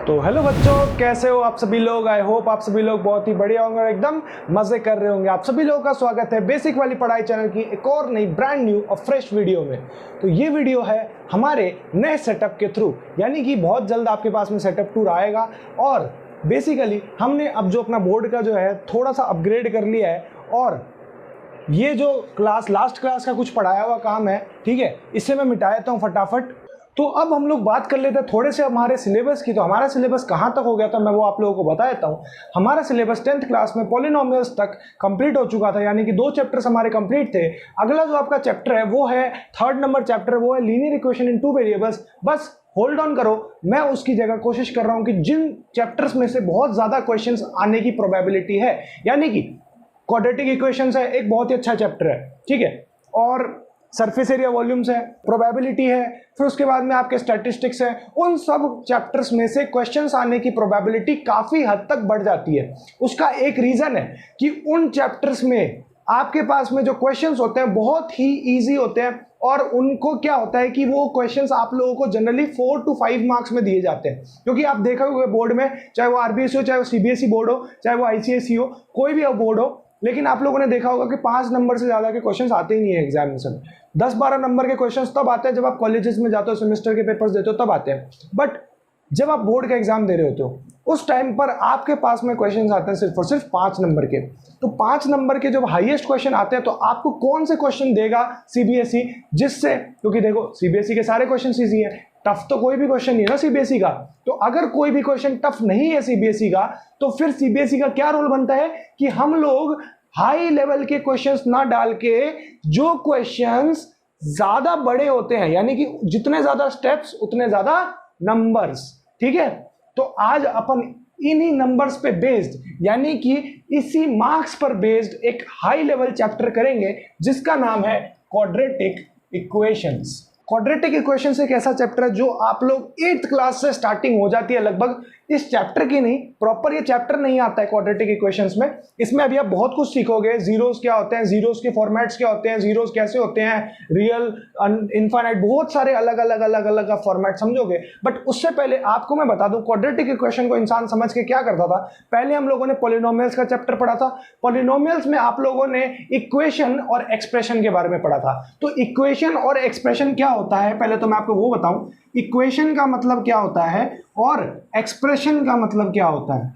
तो हेलो बच्चों, कैसे हो आप सभी लोग। आई होप आप सभी लोग बहुत ही बढ़िया होंगे और एकदम मजे कर रहे होंगे। आप सभी लोगों का स्वागत है बेसिक वाली पढ़ाई चैनल की एक और नई ब्रांड न्यू और फ्रेश वीडियो में। तो ये वीडियो है हमारे नए सेटअप के थ्रू, यानी कि बहुत जल्द आपके पास में सेटअप टूर आएगा। और बेसिकली हमने अब जो अपना बोर्ड का जो है थोड़ा सा अपग्रेड कर लिया है, और ये जो लास्ट क्लास का कुछ पढ़ाया हुआ काम है, ठीक है, इसे मैं मिटा देता हूँ फटाफट। तो अब हम लोग बात कर लेते हैं थोड़े से हमारे सिलेबस की। तो हमारा सिलेबस कहाँ तक हो गया था मैं वो आप लोगों को बता देता हूँ। हमारा सिलेबस 10th क्लास में पॉलिनोमियल्स तक कंप्लीट हो चुका था, यानी कि 2 चैप्टर्स हमारे कंप्लीट थे। अगला जो आपका चैप्टर है वो है 3rd नंबर चैप्टर, वो है लीनियर इक्वेशन इन 2 वेरिएबल्स। बस होल्ड ऑन करो, मैं उसकी जगह कोशिश कर रहा हूँ कि जिन चैप्टर्स में से बहुत ज़्यादा क्वेश्चंस आने की प्रोबेबिलिटी है, यानी कि क्वाड्रेटिक इक्वेशंस है, एक बहुत ही अच्छा चैप्टर है, ठीक है, और सरफेस एरिया वॉल्यूम्स है, प्रोबेबिलिटी है, फिर उसके बाद में आपके स्टैटिस्टिक्स है। उन सब चैप्टर्स में से क्वेश्चंस आने की प्रोबेबिलिटी काफ़ी हद तक बढ़ जाती है। उसका एक रीज़न है कि उन चैप्टर्स में आपके पास में जो क्वेश्चंस होते हैं बहुत ही ईजी होते हैं, और उनको क्या होता है कि वो क्वेश्चंस आप लोगों को जनरली 4 to 5 मार्क्स में दिए जाते हैं। क्योंकि आप देखोगे बोर्ड में, चाहे वो आरबीएसई हो, चाहे वो सीबीएसई बोर्ड हो, चाहे वो आईसीएसई हो, कोई भी बोर्ड हो, लेकिन आप लोगों ने देखा होगा कि 5 नंबर से ज़्यादा के क्वेश्चंस आते ही नहीं है एग्जामिनेशन में। 10-12 नंबर के क्वेश्चंस तब आते हैं जब आप कॉलेजेस में जाते हो, सेमेस्टर के पेपर्स देते हो, तब आते हैं। बट जब आप बोर्ड का एग्जाम दे रहे होते हो उस टाइम पर आपके पास में क्वेश्चंस आते हैं सिर्फ और सिर्फ 5 नंबर के। तो 5 नंबर के जब हाईएस्ट क्वेश्चन आते हैं तो आपको कौन से क्वेश्चन देगा सीबीएसई, जिससे, क्योंकि देखो सीबीएसई के सारे क्वेश्चन ईजी है, टफ तो कोई भी क्वेश्चन नहीं है ना सीबीएसई का। तो अगर कोई भी क्वेश्चन टफ नहीं है सीबीएसई का, तो फिर सीबीएसई का क्या रोल बनता है कि हम लोग हाई लेवल के क्वेश्चंस ना डाल के जो क्वेश्चंस ज्यादा बड़े होते हैं, यानी कि जितने ज्यादा स्टेप्स उतने ज्यादा नंबर्स, ठीक है, तो आज अपन इन्हीं नंबर्स पे बेस्ड, यानी कि इसी मार्क्स पर बेस्ड एक हाई लेवल चैप्टर करेंगे जिसका नाम है क्वाड्रेटिक इक्वेशंस। क्वाड्रेटिक इक्वेशंस एक ऐसा चैप्टर है जो आप लोग 8th क्लास से स्टार्टिंग हो जाती है लगभग। इस चैप्टर की नहीं, प्रॉपर ये चैप्टर नहीं आता है क्वाड्रेटिक इक्वेशंस में। इसमें अभी आप बहुत कुछ सीखोगे, जीरोस क्या होते हैं, जीरोस के फॉर्मेट्स क्या होते हैं, जीरोस कैसे होते हैं, रियल, इनफाइनाइट, बहुत सारे अलग अलग का फॉर्मेट समझोगे। बट उससे पहले आपको मैं बता दूं क्वाड्रेटिक इक्वेशन को इंसान समझ के क्या करता था। पहले हम लोगों ने पॉलिनोमियल्स का चैप्टर पढ़ा था। पॉलिनोमियल्स में आप लोगों ने इक्वेशन और एक्सप्रेशन के बारे में पढ़ा था। तो इक्वेशन और एक्सप्रेशन क्या होता है पहले तो मैं आपको वो बताऊं। इक्वेशन का मतलब क्या होता है और एक्सप्रेशन का मतलब क्या होता है।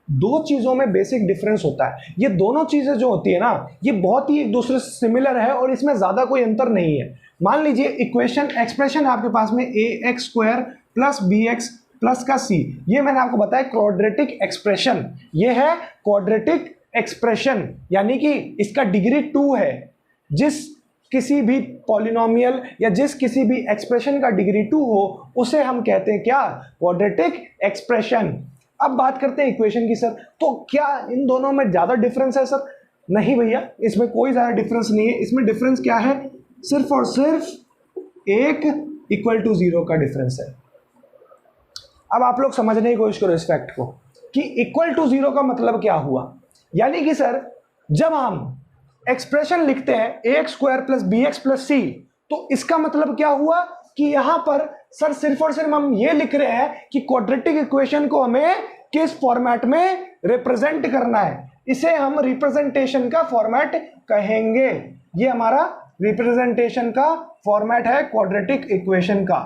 दो चीजों में बेसिक डिफरेंस होता है। ये दोनों चीजें जो होती है ना, ये बहुत ही एक दूसरे से सिमिलर है और इसमें ज्यादा कोई अंतर नहीं है। मान लीजिए इक्वेशन, एक्सप्रेशन आपके पास में ax² प्लस bx प्लस का c, ये मैंने आपको बताया क्वाड्रेटिक एक्सप्रेशन। ये है क्वाड्रेटिक एक्सप्रेशन, यानी कि इसका डिग्री 2 है। जिस किसी भी पॉलिनोमियल या जिस किसी भी एक्सप्रेशन का डिग्री 2 हो उसे हम कहते हैं क्या, क्वाड्रेटिक एक्सप्रेशन। अब बात करते हैं इक्वेशन की। सर तो क्या इन दोनों में ज्यादा डिफरेंस है? सर नहीं भैया, इसमें कोई ज्यादा डिफरेंस नहीं है। इसमें डिफरेंस क्या है, सिर्फ और सिर्फ एक =0 का डिफरेंस है। अब आप लोग समझने की कोशिश करो इस फैक्ट को कि =0 का मतलब क्या हुआ। यानी कि सर जब हम एक्सप्रेशन लिखते हैं ax² plus bx plus c, तो इसका मतलब क्या हुआ कि यहां पर सर सिर्फ और सिर्फ हम ये लिख रहे हैं कि क्वाड्रेटिक इक्वेशन को हमें किस फॉर्मेट में रिप्रेजेंट करना है। इसे हम रिप्रेजेंटेशन का फॉर्मेट कहेंगे। ये हमारा रिप्रेजेंटेशन का फॉर्मेट है क्वाड्रेटिक इक्वेशन का।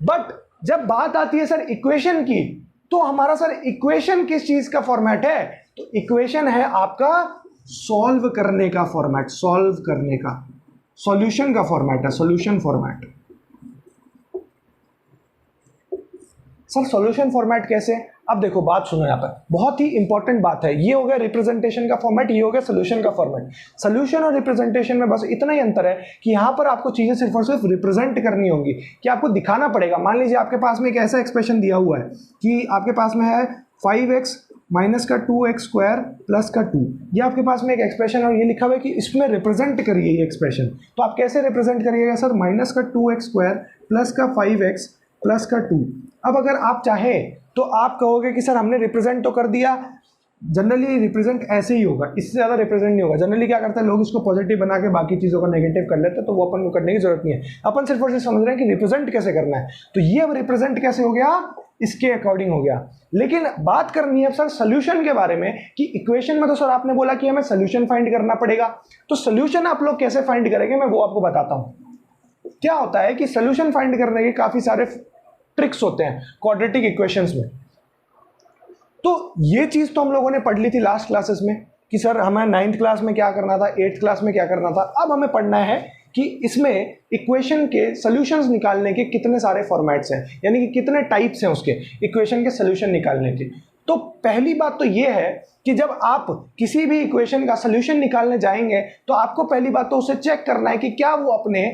बट जब बात आती है सर इक्वेशन की, तो हमारा सर इक्वेशन किस चीज का फॉर्मेट है? तो इक्वेशन है आपका सॉल्व करने का फॉर्मेट, सॉल्व करने का, सॉल्यूशन का फॉर्मेट है, solution format. Sir solution format कैसे? अब देखो बात सुनो, यहाँ पर बहुत ही इंपॉर्टेंट बात है। ये हो गया रिप्रेजेंटेशन का फॉर्मेट, ये हो गया सॉल्यूशन का फॉर्मेट। सॉल्यूशन और रिप्रेजेंटेशन में बस इतना ही अंतर है कि यहाँ पर आपको चीजें सिर्फ और सिर्फ रिप्रेजेंट करनी होंगी, कि आपको दिखाना पड़ेगा। मान लीजिए आपके पास में एक ऐसा एक्सप्रेशन दिया हुआ है कि आपके पास में है 5x माइनस का 2x² प्लस का 2, ये आपके पास में एक एक्सप्रेशन और ये लिखा हुआ है कि इसमें रिप्रेजेंट करिए ये एक्सप्रेशन। तो आप कैसे रिप्रेजेंट करिएगा सर? माइनस का 2x² प्लस का 5x प्लस का 2। अब अगर आप चाहें तो आप कहोगे कि सर हमने रिप्रेजेंट तो कर दिया, जनरली रिप्रेजेंट ऐसे ही होगा, इससे ज़्यादा रिप्रेजेंट नहीं होगा। जनरली क्या करते हैं लोग, इसको पॉजिटिव बना के बाकी चीज़ों को नेगेटिव कर लेते हैं, तो वो अपन को करने की जरूरत नहीं है। अपन सिर्फ और सिर्फ समझ रहे हैं कि रिप्रेजेंट कैसे करना है। तो ये अब रिप्रेजेंट कैसे हो गया, इसके अकॉर्डिंग हो गया। लेकिन बात करनी है सर सोल्यूशन के बारे में, कि इक्वेशन में तो सर आपने बोला कि हमें सोल्यूशन फाइंड करना पड़ेगा, तो सोल्यूशन आप लोग कैसे फाइंड करेंगे मैं वो आपको बताता हूं। क्या होता है कि सोल्यूशन फाइंड करने के काफी सारे ट्रिक्स होते हैं क्वाड्रेटिक इक्वेशंस में। तो ये चीज तो हम लोगों ने पढ़ ली थी लास्ट क्लासेस में कि सर हमें 9th क्लास में क्या करना था, 8th क्लास में क्या करना था। अब हमें पढ़ना है कि इसमें इक्वेशन के सॉल्यूशंस निकालने के कितने सारे फॉर्मेट्स हैं, यानी कि कितने टाइप्स हैं उसके इक्वेशन के सॉल्यूशन निकालने के। तो पहली बात तो ये है कि जब आप किसी भी इक्वेशन का सॉल्यूशन निकालने जाएंगे तो आपको पहली बात तो उसे चेक करना है कि क्या वो अपने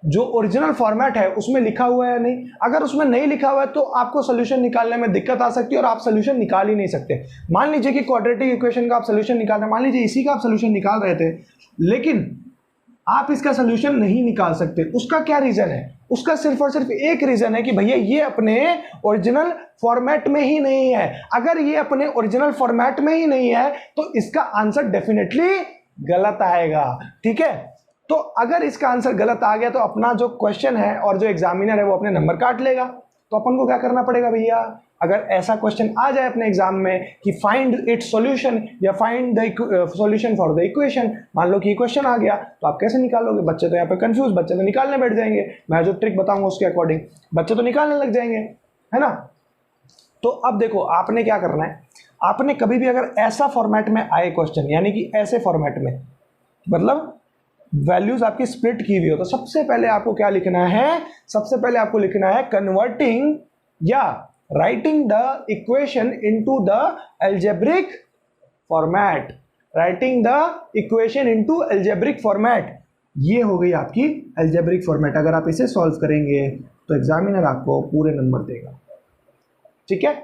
जो ओरिजिनल फॉर्मेट है उसमें लिखा हुआ है या नहीं। अगर उसमें नहीं लिखा हुआ है तो आपको सोल्यूशन निकालने में दिक्कत आ सकती है और आप सोल्यूशन निकाल ही नहीं सकते। मान लीजिए कि क्वाड्रेटिक इक्वेशन का आप सोल्यूशन निकाल रहे हैं, मान लीजिए इसी का आप सोल्यूशन निकाल रहे थे, लेकिन आप इसका सोल्यूशन नहीं निकाल सकते। उसका क्या रीजन है? उसका सिर्फ और सिर्फ एक रीजन है कि भैया ये अपने ओरिजिनल फॉर्मेट में ही नहीं है। अगर ये अपने ओरिजिनल फॉर्मेट में ही नहीं है तो इसका आंसर डेफिनेटली गलत आएगा। ठीक है, तो अगर इसका आंसर गलत आ गया तो अपना जो क्वेश्चन है और जो एग्जामिनर है वो अपने नंबर काट लेगा। तो अपन को क्या करना पड़ेगा भैया, अगर ऐसा क्वेश्चन आ जाए अपने एग्जाम में कि फाइंड इट्स सॉल्यूशन या find the solution for the equation, मान लो कि क्वेश्चन आ गया तो आप कैसे निकालोगे? बच्चे तो यहाँ पे कंफ्यूज, बच्चे तो निकालने बैठ जाएंगे। मैं जो ट्रिक बताऊंगा उसके अकॉर्डिंग बच्चे तो निकालने लग जाएंगे, है ना। तो अब देखो आपने क्या करना है, आपने कभी भी अगर ऐसा फॉर्मेट में आए क्वेश्चन, यानी कि ऐसे फॉर्मेट में मतलब वैल्यूज आपकी स्प्लिट की हुई हो, तो सबसे पहले आपको क्या लिखना है, सबसे पहले आपको लिखना है कन्वर्टिंग या writing the equation into the algebraic format. Writing the equation into algebraic format, ये हो गई आपकी अलजेब्रिक फॉर्मेट। अगर आप इसे सॉल्व करेंगे तो एग्जामिनर आपको पूरे नंबर देगा। ठीक है,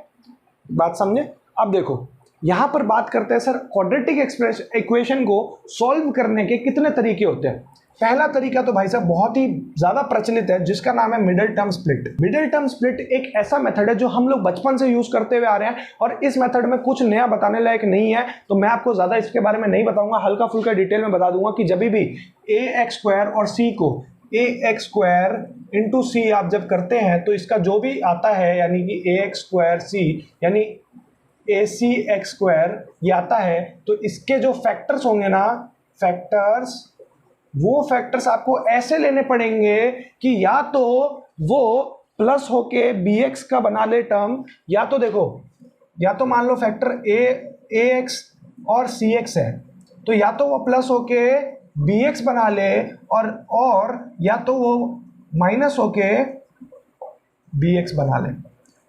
बात समझे। अब देखो यहां पर बात करते हैं सर क्वाड्रेटिक इक्वेशन को सॉल्व करने के कितने तरीके होते हैं। पहला तरीका तो भाई साहब बहुत ही ज्यादा प्रचलित है, जिसका नाम है middle term split. Middle term split एक ऐसा मेथड है जो हम लोग बचपन से यूज करते हुए आ रहे हैं, और इस मेथड में कुछ नया बताने लायक नहीं है, तो मैं आपको ज्यादा इसके बारे में नहीं बताऊंगा, हल्का फुल्का डिटेल में बता दूंगा कि जब भी ax² और c को ax² इंटू सी आप जब करते हैं तो इसका जो भी आता है, यानी कि ax² c यानी acx² ये आता है, तो इसके जो फैक्टर्स होंगे ना, फैक्टर्स, वो फैक्टर्स आपको ऐसे लेने पड़ेंगे कि या तो वो प्लस होके bx का बना ले टर्म, या तो देखो, या तो मान लो फैक्टर ax और cx है, तो या तो वो प्लस होके bx बना ले, और या तो वो माइनस होके bx बना ले।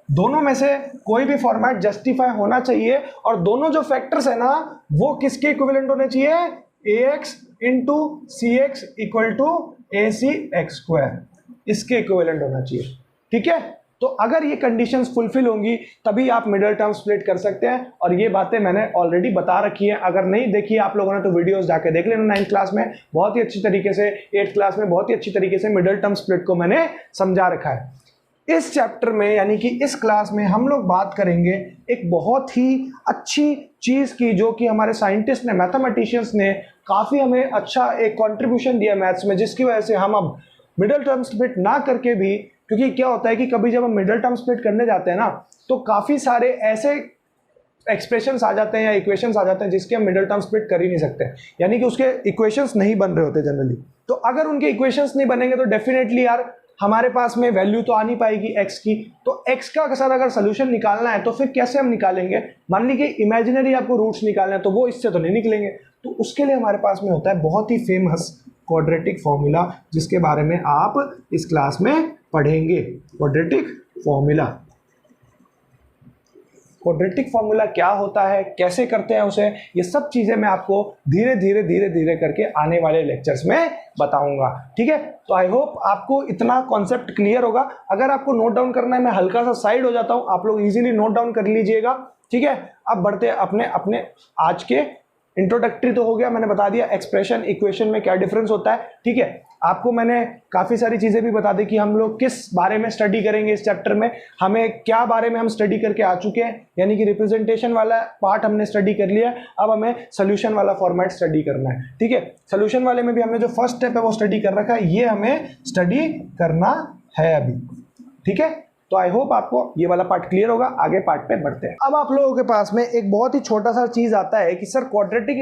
दोनों में से कोई भी फॉर्मेट जस्टिफाई होना चाहिए, और दोनों जो फैक्टर्स है ना वो किसके इक्विवेलेंट होने चाहिए, ax into cx equal to acx², इसके इक्विवेलेंट होना चाहिए। ठीक है, तो अगर ये कंडीशंस फुलफिल होंगी तभी आप मिडिल टर्म स्प्लिट कर सकते हैं, और ये बातें मैंने ऑलरेडी बता रखी हैं। अगर नहीं देखी आप लोगों ने तो वीडियोस जाके देख लेना। 9th क्लास में बहुत ही अच्छी तरीके से, 8th क्लास में बहुत ही अच्छी तरीके से मिडिल टर्म स्प्लिट को मैंने समझा रखा है। इस चैप्टर में यानी कि इस क्लास में हम लोग बात करेंगे एक बहुत ही अच्छी चीज़ की, जो कि हमारे साइंटिस्ट ने, मैथमेटिशियंस ने काफ़ी हमें अच्छा एक कंट्रीब्यूशन दिया मैथ्स में, जिसकी वजह से हम अब मिडिल टर्म स्प्लिट ना करके भी, क्योंकि क्या होता है कि कभी जब हम मिडिल टर्म स्प्लिट करने जाते हैं ना तो काफ़ी सारे ऐसे एक्सप्रेशंस आ जाते हैं या इक्वेशंस आ जाते हैं जिसके हम मिडिल टर्म स्प्लिट कर ही नहीं सकते, यानी कि उसके इक्वेशंस नहीं बन रहे होते जनरली। तो अगर उनके इक्वेशंस नहीं बनेंगे तो डेफिनेटली यार हमारे पास में वैल्यू तो आ नहीं पाएगी x की। तो x का सर अगर सोल्यूशन निकालना है तो फिर कैसे हम निकालेंगे? मान लीजिए इमेजिनरी आपको रूट्स निकालने हैं तो वो इससे तो नहीं निकलेंगे, तो उसके लिए हमारे पास में होता है बहुत ही फेमस क्वाड्रेटिक फॉर्मूला, जिसके बारे में आप इस क्लास में पढ़ेंगे। क्वाड्रेटिक फॉर्मूला, क्वाड्रेटिक फॉर्मूला क्या होता है, कैसे करते हैं उसे, ये सब चीज़ें मैं आपको धीरे धीरे करके आने वाले लेक्चर्स में बताऊंगा। ठीक है, तो आई होप आपको इतना कॉन्सेप्ट क्लियर होगा। अगर आपको नोट डाउन करना है, मैं हल्का सा साइड हो जाता हूं, आप लोग इजीली नोट डाउन कर लीजिएगा। ठीक है, अब बढ़ते हैं अपने आज के इंट्रोडक्टरी तो हो गया, मैंने बता दिया एक्सप्रेशन इक्वेशन में क्या डिफरेंस होता है। ठीक है, आपको मैंने काफ़ी सारी चीज़ें भी बता दी कि हम लोग किस बारे में स्टडी करेंगे इस चैप्टर में, हमें क्या बारे में हम स्टडी करके आ चुके हैं, यानी कि रिप्रेजेंटेशन वाला पार्ट हमने स्टडी कर लिया। अब हमें सोल्यूशन वाला फॉर्मेट स्टडी करना है, ठीक है। सोल्यूशन वाले में भी हमने जो फर्स्ट स्टेप है वो स्टडी कर रखा है, ये हमें स्टडी करना है अभी, ठीक है। तो आई होप आपको ये वाला पार्ट क्लियर होगा। आगे पार्ट पे बढ़ते हैं। अब आप लोगों के पास में एक बहुत ही छोटा सा चीज आता है कि सर क्वाड्रेटिक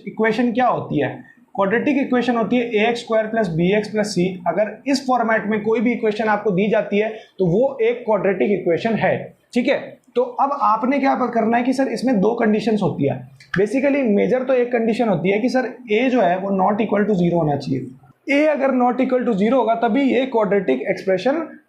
इक्वेशन क्या होती है। क्वाड्रेटिक इक्वेशन होती है ax square plus b x plus c. अगर इस फॉर्मेट में कोई भी इक्वेशन आपको दी जाती है तो वो एक क्वाड्रेटिक इक्वेशन है, ठीक है। तो अब आपने क्या करना है कि सर इसमें दो कंडीशंस होती है। बेसिकली मेजर तो एक कंडीशन होती है कि सर a जो है वो नॉट इक्वल टू 0 होना चाहिए। a अगर नॉट इक्वल टू 0 होगा तभी ये क्वाड्रेटिक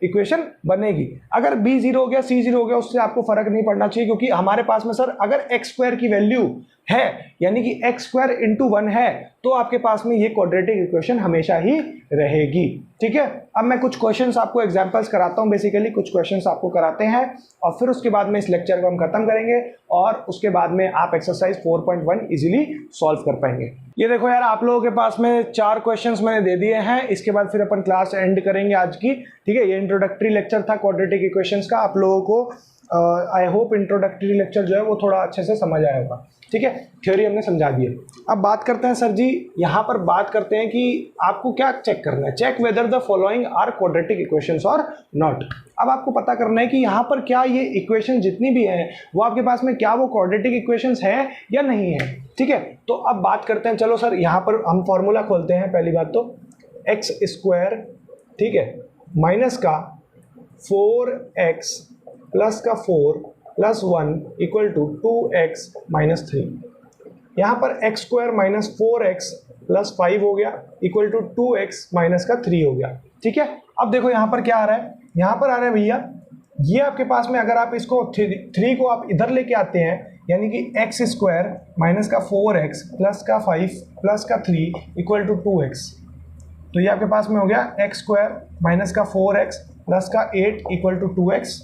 इक्वेशन बनेगी। अगर b 0 हो गया, c 0 हो गया, उससे आपको फर्क नहीं पड़ना चाहिए, क्योंकि हमारे पास में सर अगर x स्क्वायर की वैल्यू है, यानी कि x स्क्वायर इंटू 1 है, तो आपके पास में ये क्वाड्रेटिक इक्वेशन हमेशा ही रहेगी, ठीक है। अब मैं कुछ क्वेश्चंस आपको एग्जांपल्स कराता हूं, बेसिकली कुछ क्वेश्चंस आपको कराते हैं और फिर उसके बाद में इस लेक्चर को हम खत्म करेंगे और उसके बाद में आप एक्सरसाइज 4.1 इजीली सॉल्व कर पाएंगे। ये देखो यार, आप लोगों के पास में 4 क्वेश्चंस मैंने दे दिए हैं। इसके बाद फिर अपन क्लास एंड करेंगे आज की, ठीक है। ये इंट्रोडक्टरी लेक्चर था क्वाड्रेटिक इक्वेशंस का। आप लोगों को आई होप इंट्रोडक्टरी लेक्चर जो है वो थोड़ा अच्छे से समझ आया होगा, ठीक है। थ्योरी हमने समझा दी है। अब बात करते हैं सर जी, यहाँ पर बात करते हैं कि आपको क्या चेक करना है। Check whether the following are quadratic equations और नॉट। अब आपको पता करना है कि यहाँ पर क्या ये इक्वेशन जितनी भी हैं वो आपके पास में क्या वो क्वाड्रेटिक इक्वेशंस है या नहीं है, ठीक है। तो अब बात करते हैं, चलो सर यहाँ पर हम फॉर्मूला खोलते हैं। पहली बात तो एक्स स्क्वायर, ठीक है, माइनस का 4x प्लस का 4 plus 1 equal to 2x minus 3। यहाँ पर x square minus 4x plus 5 हो गया इक्वल टू 2x माइनस का 3 हो गया, ठीक है। अब देखो यहाँ पर क्या आ रहा है, यहाँ पर आ रहा है भैया ये आपके पास में, अगर आप इसको 3 को आप इधर लेके आते हैं, यानी कि एक्स स्क्वायर माइनस का 4x प्लस का 5 प्लस का 3 इक्वल टू 2x, तो ये आपके पास में हो गया एक्स स्क्वायर माइनस का 4x प्लस का 8 इक्वल टू 2x।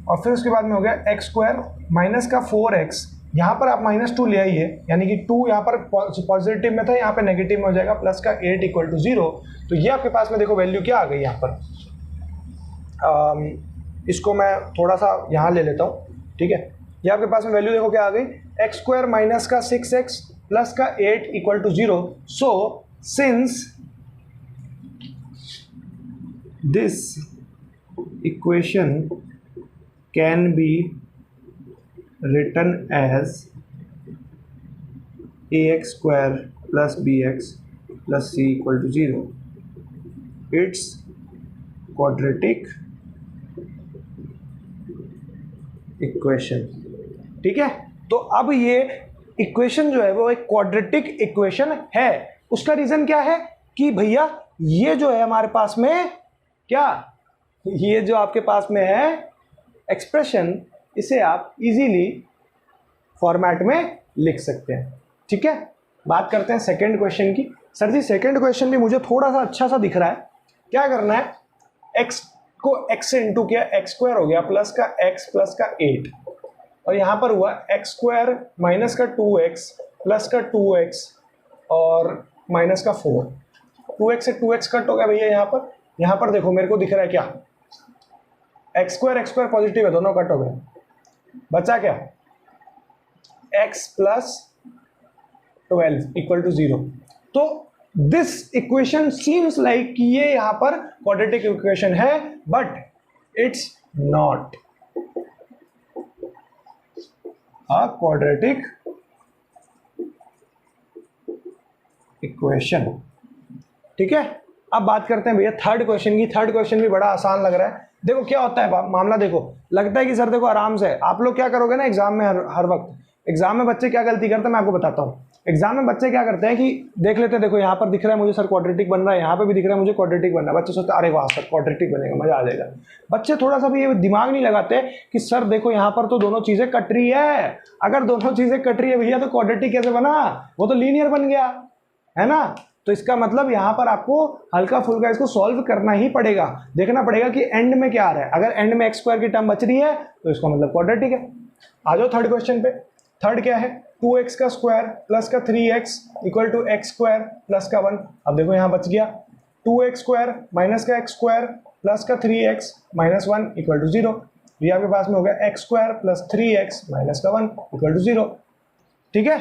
और फिर उसके बाद में हो गया एक्स स्क्वायर माइनस का 4x, यहाँ पर आप -2 ले आइए, यानी कि 2 यहाँ पर पॉजिटिव में था, यहाँ पे नेगेटिव में हो जाएगा, प्लस का 8 इक्वल टू 0। तो ये आपके पास में देखो वैल्यू क्या आ गई यहाँ पर। इसको मैं थोड़ा सा यहाँ ले लेता हूँ, ठीक है। ये आपके पास में वैल्यू देखो क्या आ गई, एक्स स्क्वायर माइनस का 6x प्लस का 8 equal to 0। So since this equation can be written as ax square plus bx plus c equal to 0. It's quadratic equation, ठीक है। तो अब ये इक्वेशन जो है वो एक क्वाड्रेटिक इक्वेशन है। उसका रीजन क्या है कि भैया ये जो है हमारे पास में क्या, ये जो आपके पास में है एक्सप्रेशन, इसे आप इजीली फॉर्मेट में लिख सकते हैं, ठीक है। बात करते हैं सेकंड क्वेश्चन की। सर जी सेकंड क्वेश्चन भी मुझे थोड़ा सा अच्छा सा दिख रहा है। क्या करना है, x को x से इंटू किया, एक्स स्क्वायर हो गया प्लस का x प्लस का 8, और यहाँ पर हुआ एक्स स्क्वायर माइनस का 2x प्लस का 2x और माइनस का 4। 2x से 2x कट हो गया भैया। यहाँ पर देखो मेरे को दिख रहा है क्या, एक्स स्क्वायर पॉजिटिव है, दोनों कट हो गए, बचा क्या x प्लस 12 इक्वल टू 0। तो दिस इक्वेशन सीम्स लाइक कि ये यहाँ पर क्वाड्रेटिक इक्वेशन है, but it's not a quadratic equation, ठीक है। अब बात करते हैं भैया थर्ड क्वेश्चन की। थर्ड क्वेश्चन भी बड़ा आसान लग रहा है। देखो क्या होता है मामला, देखो लगता है कि सर देखो आराम से आप लोग क्या करोगे ना एग्जाम में, हर वक्त एग्जाम में बच्चे क्या गलती करते हैं मैं आपको बताता हूँ। एग्जाम में बच्चे क्या करते हैं कि देख लेते हैं, देखो यहाँ पर दिख रहा है मुझे सर क्वाड्रेटिक बन रहा है, यहाँ पे भी दिख रहा है मुझे क्वाड्रेटिक बन रहा है। बच्चे सोचते हैं अरे वाह सर क्वाड्रेटिक बनेगा, मजा आ जाएगा। बच्चे थोड़ा सा भी ये दिमाग नहीं लगाते कि सर देखो यहाँ पर तो दोनों चीजें कट रही है। अगर दोनों चीजें कट रही है भैया तो क्वाड्रेटिक कैसे बना, वो तो लीनियर बन गया, है ना। तो इसका मतलब यहाँ पर आपको हल्का फुल्का इसको सॉल्व करना ही पड़ेगा, देखना पड़ेगा कि एंड में क्या आ रहा है। अगर एंड में एक्स स्क्वायर की टर्म बच रही है तो इसका मतलब क्वाड्रेटिक है। आ जाओ थर्ड क्वेश्चन पे। थर्ड क्या है, 2x का स्क्वायर प्लस का 3x equal to x square plus का 1। अब देखो यहाँ बच गया 2x स्क्वायर माइनस का एक्स स्क्वायर प्लस का 3x माइनस 1 इक्वल टू 0। ये आपके पास में हो गया x square plus 3x minus का 1 इक्वल टू 0। ठीक है,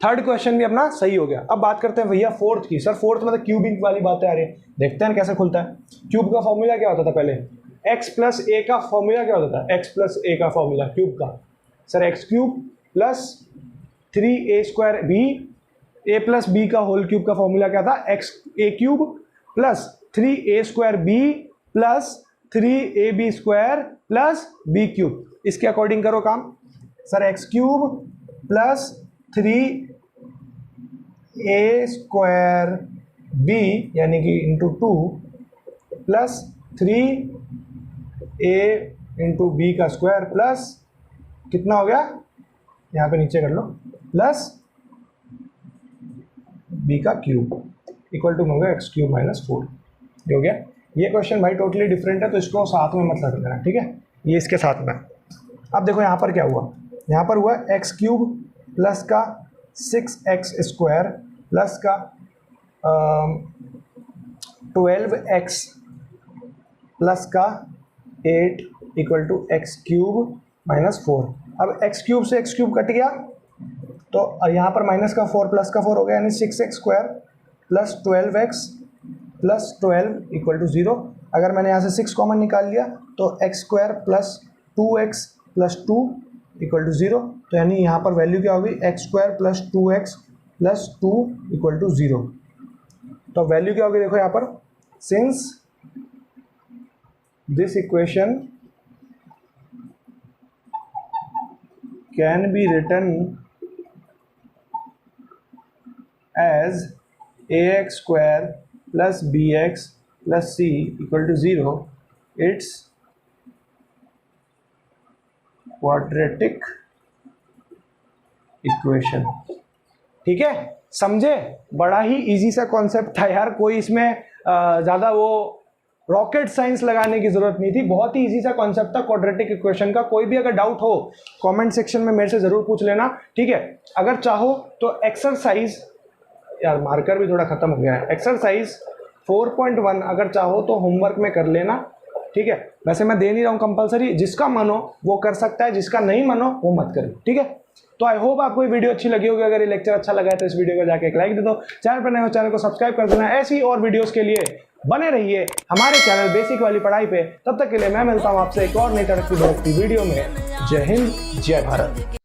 थर्ड क्वेश्चन भी अपना सही हो गया। अब बात करते हैं भैया फोर्थ की। सर फोर्थ मतलब क्यूबिंग वाली बातें आ रही है, देखते हैं कैसे खुलता है। क्यूब का फॉर्मूला क्या होता था पहले, x प्लस ए का फॉर्मूला क्या होता था, x प्लस ए का फॉर्मूला क्यूब का, sir x cube plus 3a square b, a plus b का होल क्यूब का फॉर्मूला क्या था, x a cube plus 3a square b plus 3ab square plus b cube. इसके according करो काम, sir x cube plus 3a square b यानी कि into 2 plus 3a into b का स्क्वायर प्लस कितना हो गया, यहाँ पे नीचे कर लो, प्लस बी का क्यूब इक्वल टू होगा एक्स क्यूब माइनस 4। ये हो गया। ये क्वेश्चन भाई टोटली डिफरेंट है तो इसको साथ में मत रख लेना, ठीक है, ये इसके साथ में। अब देखो यहाँ पर क्या हुआ, यहाँ पर हुआ एक्स क्यूब प्लस का 6x स्क्वायर प्लस का 12x प्लस का 8 equal to x cube minus 4। अब एक्स क्यूब से एक्स क्यूब कट गया तो यहाँ पर माइनस का 4 प्लस का 4 हो गया, यानी 6x square plus 12x plus 12 equal to 0। अगर मैंने यहाँ से 6 कॉमन निकाल लिया तो x square plus 2x plus 2 equal to 0। तो यानी यहाँ पर वैल्यू क्या होगी, x square plus 2x plus 2 equal to 0। तो वैल्यू क्या होगी देखो यहाँ पर, since this equation can be written as ax square plus bx plus c equal to 0, it's quadratic equation। ठीक है, समझे, बड़ा ही इजी सा कॉन्सेप्ट था यार, कोई इसमें ज़्यादा वो रॉकेट साइंस लगाने की जरूरत नहीं थी, बहुत ही इजी सा कॉन्सेप्ट था क्वाड्रेटिक इक्वेशन का। कोई भी अगर डाउट हो कमेंट सेक्शन में मेरे से ज़रूर पूछ लेना, ठीक है। अगर चाहो तो एक्सरसाइज, यार मार्कर भी थोड़ा ख़त्म हो गया है, एक्सरसाइज 4.1 अगर चाहो तो होमवर्क में कर लेना, ठीक है। वैसे मैं दे नहीं रहा हूँ कंपलसरी, जिसका मन हो वो कर सकता है, जिसका नहीं मन हो वो मत करो, ठीक है। तो आई होप आपको ये वीडियो अच्छी लगी होगी। अगर ये लेक्चर अच्छा लगा है तो इस वीडियो को जाके एक लाइक दे दो, चैनल पर नए हो चैनल को सब्सक्राइब कर देना। ऐसी और वीडियोस के लिए बने रहिए हमारे चैनल बेसिक वाली पढ़ाई पे। तब तक के लिए मैं मिलता हूँ आपसे एक और नई तड़कती भड़कती वीडियो में। जय हिंद, जय भारत।